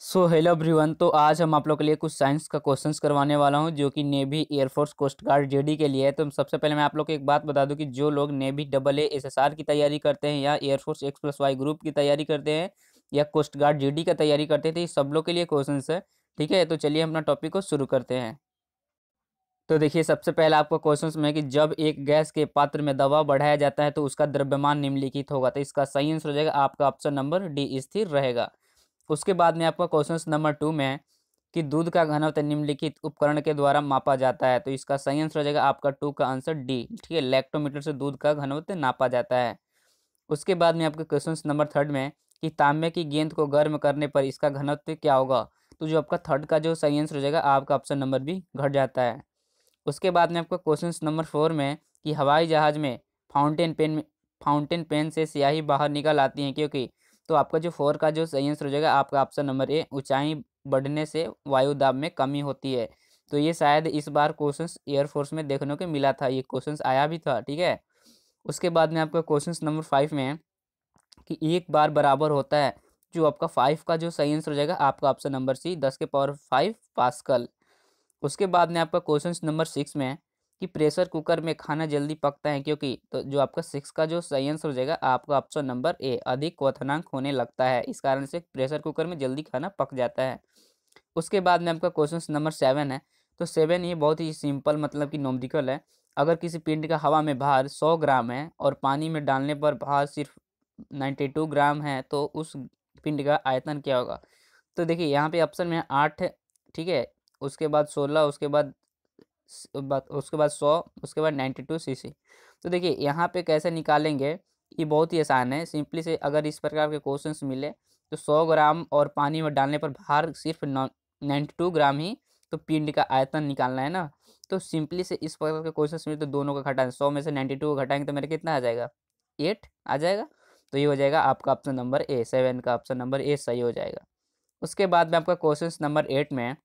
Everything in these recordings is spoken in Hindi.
So hello everyone. तो आज हम आप लोग के लिए कुछ साइंस का क्वेश्चंस करवाने वाला हूं जो कि navy, air force, coast guard, JD के लिए है। तो सबसे पहले मैं आप लोग को एक बात बता दूं कि जो लोग नेवी डबल ए एसएसआर की तैयारी करते हैं या एयरफोर्स X+Y ग्रुप की तैयारी करते हैं या कोस्ट गार्ड जेडी का तैयारी करते हैं तो ये सब लोग के लिए क्वेश्चन है। ठीक है, तो चलिए अपना टॉपिक को शुरू करते हैं। तो देखिए, सबसे पहला आपको क्वेश्चन में कि जब एक गैस के पात्र में दबाव बढ़ाया जाता है तो उसका द्रव्यमान निम्नलिखित होगा। तो इसका सही आंसर हो जाएगा आपका ऑप्शन नंबर डी, स्थिर रहेगा। उसके बाद में आपका क्वेश्चन नंबर 2 में है कि दूध का घनत्व निम्नलिखित उपकरण के द्वारा मापा जाता है। तो इसका सही आंसर हो जाएगा आपका 2 का आंसर डी। ठीक है, लैक्टोमीटर से दूध का घनत्व नापा जाता है। उसके बाद में आपके क्वेश्चन नंबर 3 में कि तांबे की गेंद को गर्म करने पर इसका घनत्व क्या होगा। तो जो आपका थर्ड का जो सही आंसर हो जाएगा आपका ऑप्शन नंबर बी, घट जाता है। उसके बाद में आपका क्वेश्चन नंबर 4 में कि हवाई जहाज में फाउंटेन पेन से स्याही बाहर निकल आती है क्योंकि। तो आपका जो 4 का जो सही आंसर हो जाएगा आपका ऑप्शन नंबर ए, ऊंचाई बढ़ने से वायु दाब में कमी होती है। तो ये शायद इस बार क्वेश्चन एयरफोर्स में देखने को मिला था, ये क्वेश्चन आया भी था। ठीक है, उसके बाद में आपका क्वेश्चन नंबर 5 में है कि एक बार बराबर होता है। जो आपका 5 का जो सही आंसर हो जाएगा आपका ऑप्शन नंबर सी, 10 के पावर 5 पास्कल। उसके बाद में आपका क्वेश्चन नंबर 6 में है कि प्रेशर कुकर में खाना जल्दी पकता है क्योंकि। तो जो आपका 6 का जो सही आंसर हो जाएगा आपका ऑप्शन नंबर ए, अधिक क्वथनांक होने लगता है, इस कारण से प्रेशर कुकर में जल्दी खाना पक जाता है। उसके बाद में आपका क्वेश्चन नंबर 7 है। तो 7 ये बहुत ही सिंपल मतलब कि न्यूमेरिकल है। अगर किसी पिंड का हवा में भार 100 ग्राम है और पानी में डालने पर भार सिर्फ 92 ग्राम है तो उस पिंड का आयतन क्या होगा। तो देखिए यहाँ पे ऑप्शन में है 8। ठीक है, उसके बाद 16, उसके बाद 100, उसके बाद 92 cc। तो देखिए यहाँ पे कैसे निकालेंगे, ये बहुत ही आसान है। सिंपली से अगर इस प्रकार के क्वेश्चंस मिले तो 100 ग्राम और पानी में डालने पर भार सिर्फ 92 ग्राम ही, तो पिंड का आयतन निकालना है ना। तो सिंपली से इस प्रकार के क्वेश्चंस मिले तो दोनों का घटाएं, 100 में से 92 को घटाएंगे तो मेरा कितना आ जाएगा, 8 आ जाएगा। तो ये हो जाएगा आपका ऑप्शन नंबर ए, 7 का ऑप्शन नंबर ए सही हो जाएगा। उसके बाद में आपका क्वेश्चन नंबर 8 में है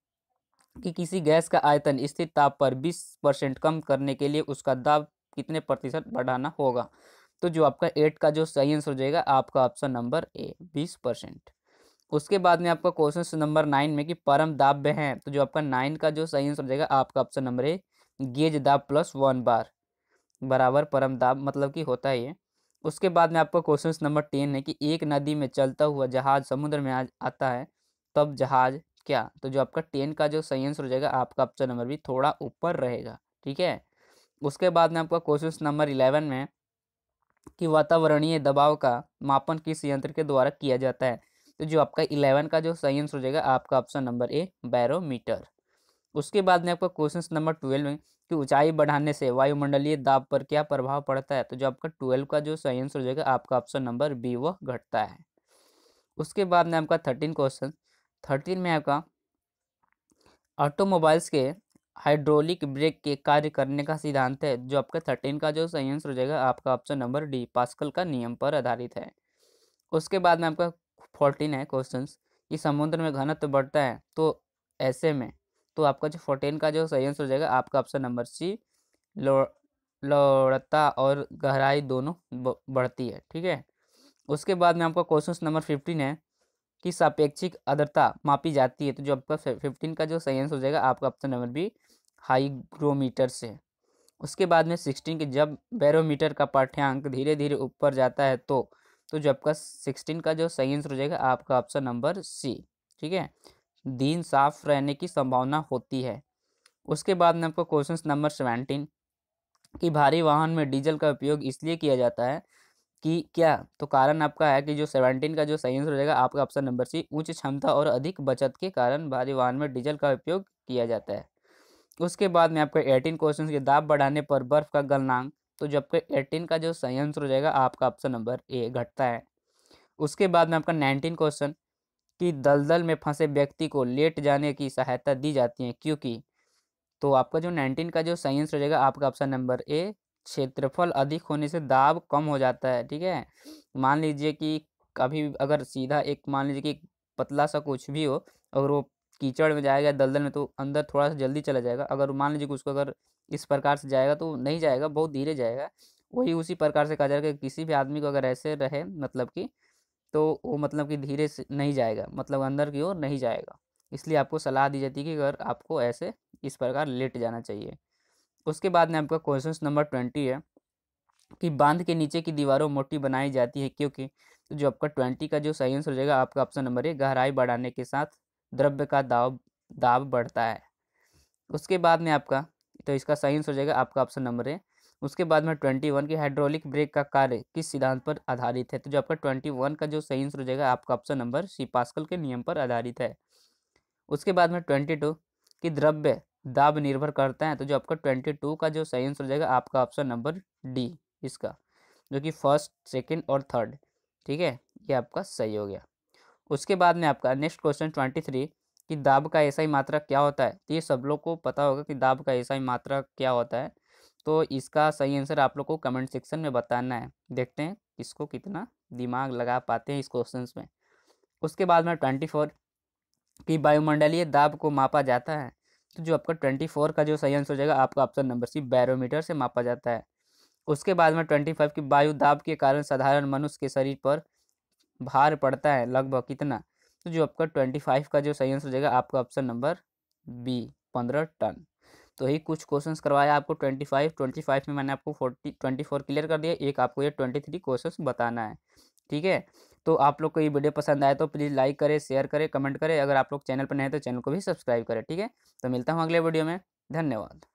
कि किसी गैस का आयतन स्थिर ताप पर 20% कम करने के लिए उसका दाब कितने प्रतिशत बढ़ाना होगा। तो जो आपका 8 का जो सही आंसर हो जाएगा आपका ऑप्शन नंबर ए, 20%। उसके बाद में आपका क्वेश्चन नंबर 9 में कि परम दाब में है। तो जो आपका 9 का जो सही आंसर हो जाएगा आपका ऑप्शन नंबर ए, गेज दाब प्लस 1 बार बराबर परम दाब मतलब कि होता है ये। उसके बाद में आपका क्वेश्चन नंबर 10 है कि एक नदी में चलता हुआ जहाज समुद्र में आता है तब जहाज क्या। तो जो आपका 10 का जो सही आंसर हो जाएगा आपका ऑप्शन नंबर भी थोड़ा ऊपर रहेगा। ठीक है, उसके बाद में आपका क्वेश्चन नंबर 11 में है कि वातावरणीय दबाव का मापन किस यंत्र के द्वारा किया जाता है। तो जो आपका 11 का जो सही आंसर हो जाएगा आपका ऑप्शन नंबर ए, बैरोमीटर। उसके बाद में आपका क्वेश्चन नंबर 12 में कि ऊंचाई बढ़ाने से वायुमंडलीय दाब पर क्या प्रभाव पड़ता है। तो जो आपका 12 का जो सही आंसर हो जाएगा आपका ऑप्शन नंबर बी, वह घटता है। उसके बाद में आपका 13 क्वेश्चन, 13 में आपका ऑटोमोबाइल्स के हाइड्रोलिक ब्रेक के कार्य करने का सिद्धांत है। जो आपका 13 का जो सही आंसर हो जाएगा आपका ऑप्शन नंबर डी, पास्कल का नियम पर आधारित है। उसके बाद में आपका 14 है क्वेश्चन कि समुद्र में घनत्व बढ़ता है तो ऐसे में। तो आपका जो 14 का जो सही आंसर हो जाएगा आपका ऑप्शन नंबर सी, लौड़ता और गहराई दोनों बढ़ती है। ठीक है, उसके बाद में आपका क्वेश्चन नंबर 15 है कि सापेक्षिक आर्द्रता मापी जाती है। तो जो आपका 15 का जो सही आंसर हो जाएगा आपका ऑप्शन नंबर बी, हाईग्रोमीटर से। उसके बाद में 16 के जब बैरोमीटर का पाठ्यांक धीरे धीरे ऊपर जाता है तो जो आपका 16 का जो सही आंसर हो जाएगा आपका ऑप्शन नंबर सी। ठीक है, दिन साफ रहने की संभावना होती है। उसके बाद में आपको क्वेश्चन नंबर 17 कि भारी वाहन में डीजल का उपयोग इसलिए किया जाता है कि क्या। तो कारण आपका है कि जो 17 का जो सही आंसर हो जाएगा आपका ऑप्शन नंबर सी, उच्च क्षमता और अधिक बचत के कारण भारी वाहन में डीजल का उपयोग किया जाता है। उसके बाद में आपका 18 क्वेश्चन के दाब बढ़ाने पर बर्फ का गलनांक। तो जो आपका 18 का जो सही आंसर हो जाएगा आपका ऑप्शन नंबर ए, घटता है। उसके बाद में आपका 19 क्वेश्चन कि दलदल में फंसे व्यक्ति को लेट जाने की सहायता दी जाती है क्योंकि। तो आपका जो 19 का जो सही आंसर हो जाएगा आपका ऑप्शन नंबर ए, क्षेत्रफल अधिक होने से दाब कम हो जाता है। ठीक है, मान लीजिए कि कभी अगर सीधा एक मान लीजिए कि पतला सा कुछ भी हो, अगर वो कीचड़ में जाएगा दलदल में तो अंदर थोड़ा सा जल्दी चला जाएगा। अगर मान लीजिए कि उसको अगर इस प्रकार से जाएगा तो नहीं जाएगा, बहुत धीरे जाएगा। वही उसी प्रकार से कहा जाएगा कि किसी भी आदमी को अगर ऐसे रहे मतलब कि तो वो मतलब कि धीरे से नहीं जाएगा, मतलब अंदर की ओर नहीं जाएगा। इसलिए आपको सलाह दी जाती है कि अगर आपको ऐसे इस प्रकार लेट जाना चाहिए। उसके बाद में आपका क्वेश्चन नंबर 20 है कि बांध के नीचे की दीवारों मोटी बनाई जाती है क्योंकि, तो जो आपका 20 का जो सही आंसर हो जाएगा आपका ऑप्शन नंबर 1, गहराई बढ़ाने के साथ द्रव्य का दाब दाब बढ़ता है। उसके बाद में आपका, तो इसका सही आंसर हो जाएगा आपका ऑप्शन नंबर ए। उसके बाद में 21 की हाइड्रोलिक ब्रेक का कार्य किस सिद्धांत पर आधारित है, तो जो आपका 21 का जो सही आंसर हो जाएगा आपका ऑप्शन नंबर सी, पास्कल के नियम पर आधारित है। उसके बाद में 22 की द्रव्य दाब निर्भर करता है, तो जो आपका 22 का जो सही आंसर हो जाएगा आपका ऑप्शन नंबर डी इसका, जो कि फर्स्ट, सेकंड और थर्ड। ठीक है, ये आपका सही हो गया। उसके बाद में आपका नेक्स्ट क्वेश्चन 23 कि दाब का एसआई मात्रा क्या होता है, तो ये सब लोग को पता होगा कि दाब का एसआई मात्रा क्या होता है। तो इसका सही आंसर आप लोग को कमेंट सेक्शन में बताना है। देखते हैं किसको कितना दिमाग लगा पाते हैं इस क्वेश्चन में। उसके बाद में 24 कि वायुमंडलीय दाब को मापा जाता है, तो जो आपका 24 का जो सही आंसर हो जाएगा आपका ऑप्शन नंबर सी, बैरोमीटर से मापा जाता है। उसके बाद में 25 की वायु दाब के कारण साधारण मनुष्य के शरीर पर भार पड़ता है लगभग कितना, तो जो आपका 25 का जो सही आंसर हो जाएगा आपका ऑप्शन नंबर बी, 15 टन। तो यही कुछ क्वेश्चंस करवाया आपको 25 में मैंने आपको 24 क्लियर कर दिया, एक आपको ये 23 क्वेश्चंस बताना है। ठीक है, तो आप लोग को ये वीडियो पसंद आए तो प्लीज़ लाइक करें, शेयर करें, कमेंट करें। अगर आप लोग चैनल पर नए हैं तो चैनल को भी सब्सक्राइब करें। ठीक है, तो मिलता हूँ अगले वीडियो में। धन्यवाद।